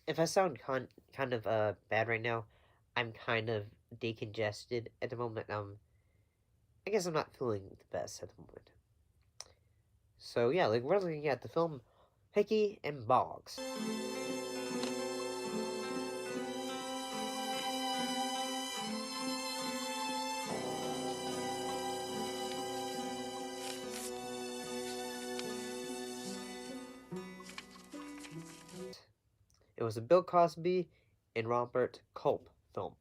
If I sound kind of bad right now, I'm kind of decongested at the moment. I guess I'm not feeling the best at the moment. So yeah, like we're looking at the film Hickey and Boggs. It was a Bill Cosby and Robert Culp film.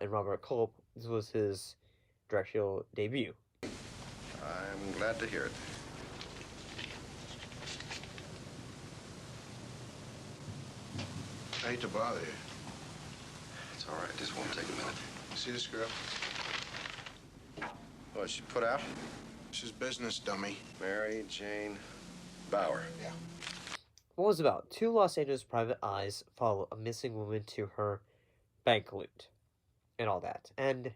And Robert Culp, this was his directorial debut. I'm glad to hear it. I hate to bother you. It's all right. This won't take a minute. See this girl? What, she put out? This is business, dummy. Mary Jane Bauer. Yeah. What was about? Two Los Angeles private eyes follow a missing woman to her bank loot and all that. And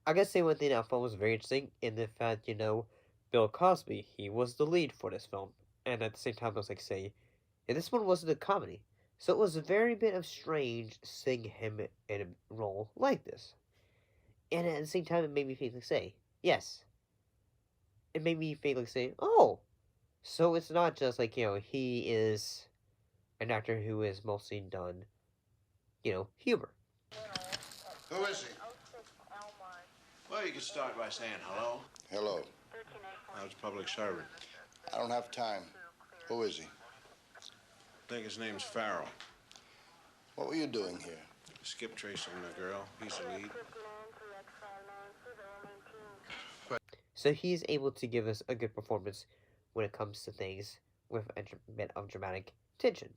I gotta say one thing I thought was very interesting in the fact, Bill Cosby, he was the lead for this film. And at the same time, I was like, yeah, this one wasn't a comedy. So it was a very bit of strange seeing him in a role like this. And at the same time, it made me think like, yes. It made me think like, oh, so it's not just like, he is an actor who is mostly done, humor. Who is he? Well, you can start by saying hello. Hello. I was a public servant. I don't have time. Who is he? I think his name's Farrell. What were you doing here? Skip tracing the girl. He's the lead. So he's able to give us a good performance when it comes to things with a bit of dramatic tension.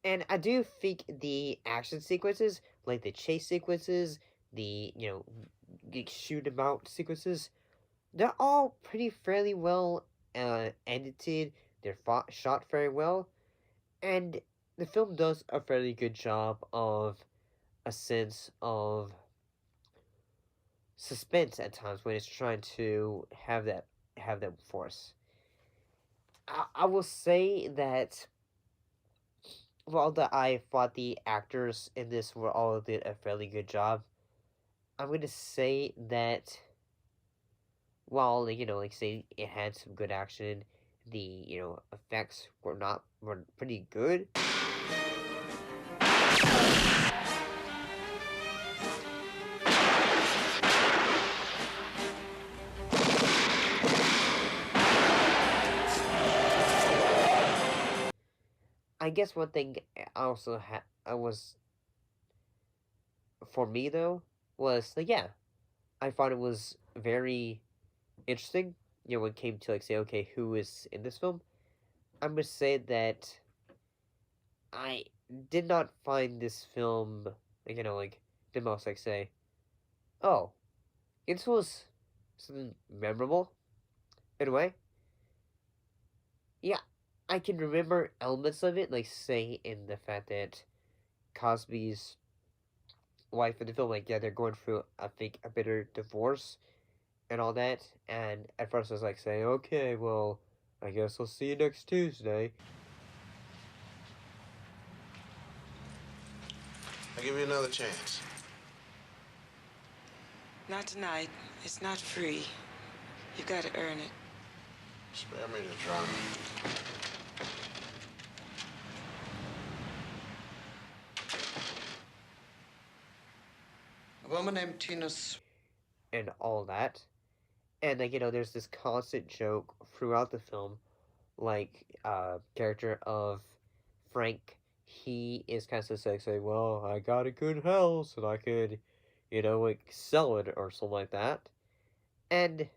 And I do think the action sequences, like the chase sequences, the, shoot 'em out sequences, they're all pretty fairly well edited. They're shot very well. And the film does a fairly good job of a sense of suspense at times when it's trying to have that force. I will say that while I thought the actors in this were all did a fairly good job, I'm gonna say that while say it had some good action, the effects were pretty good. I guess one thing I also for me though, was like, yeah, I thought it was very interesting, when it came to say, okay, who is in this film. I'm gonna say that I did not find this film, the most say, oh, this was something memorable in a way. Yeah, I can remember elements of it, say in the fact that Cosby's wife in the film, they're going through, I think, a bitter divorce and all that. And at first I was saying, okay, well, I guess I'll see you next Tuesday. I'll give you another chance. Not tonight. It's not free. You gotta earn it. Spare me the drama. A woman named Tina's. And all that. And, there's this constant joke throughout the film, character of Frank, he is kind of saying, well, I got a good house, and I could, sell it, or something like that. And,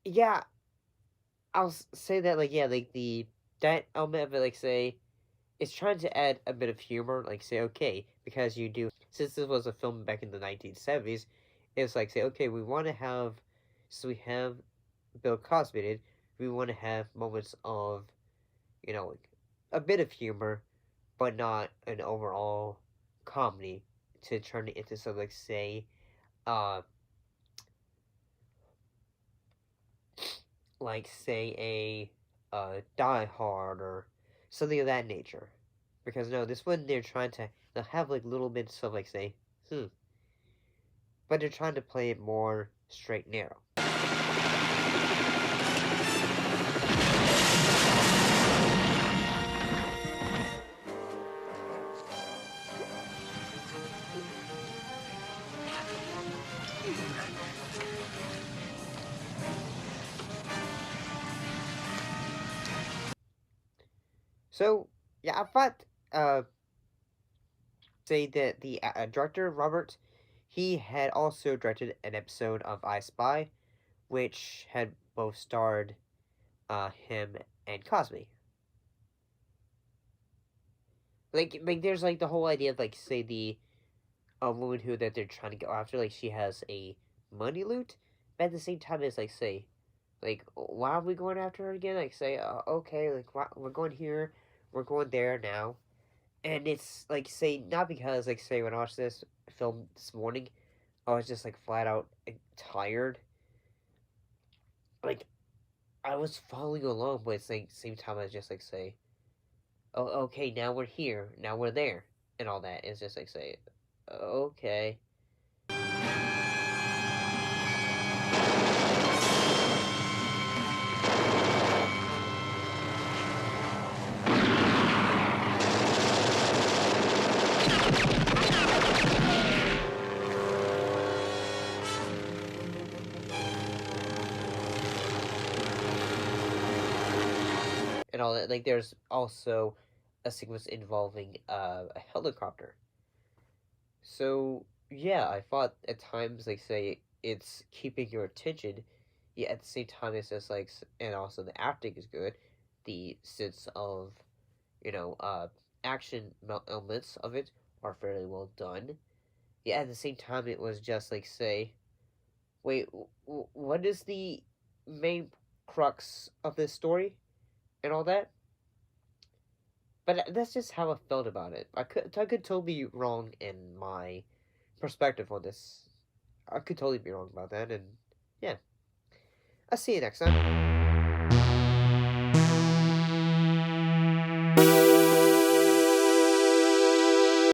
yeah, I'll say that, that element of it, it's trying to add a bit of humor, okay, because since this was a film back in the 1970s, It's like say, okay, we want to have, so we have Bill Cosby did. We want to have moments of, like a bit of humor, but not an overall comedy to turn it into something like uh, say Die Hard or something of that nature. Because no, this one they're trying to they'll have like little bits of like say, but they're trying to play it more straight and narrow. So yeah, I thought say that the director Robert, he had also directed an episode of I Spy, which had both starred him and Cosby. Like there's like the whole idea of like say the woman who that they're trying to go after, like she has a money loot, but at the same time it's like say, like why are we going after her again? Like say, okay, like we're going here, we're going there now, and it's like say not because like say when I watched this film this morning, I was just like flat out tired. Like I was following along, but it's like same time I was just like say, oh okay, now we're here, now we're there, and all that. It's just like say, okay. And all that. Like there's also a sequence involving a helicopter. So yeah, I thought at times like say it's keeping your attention, yet at the same time it's just like and also the acting is good, the sense of action elements of it are fairly well done. Yeah, at the same time it was just like say, wait, what is the main crux of this story and all that? But that's just how I felt about it. I could totally be wrong in my perspective on this. I could totally be wrong about that, and yeah. I'll see you next time.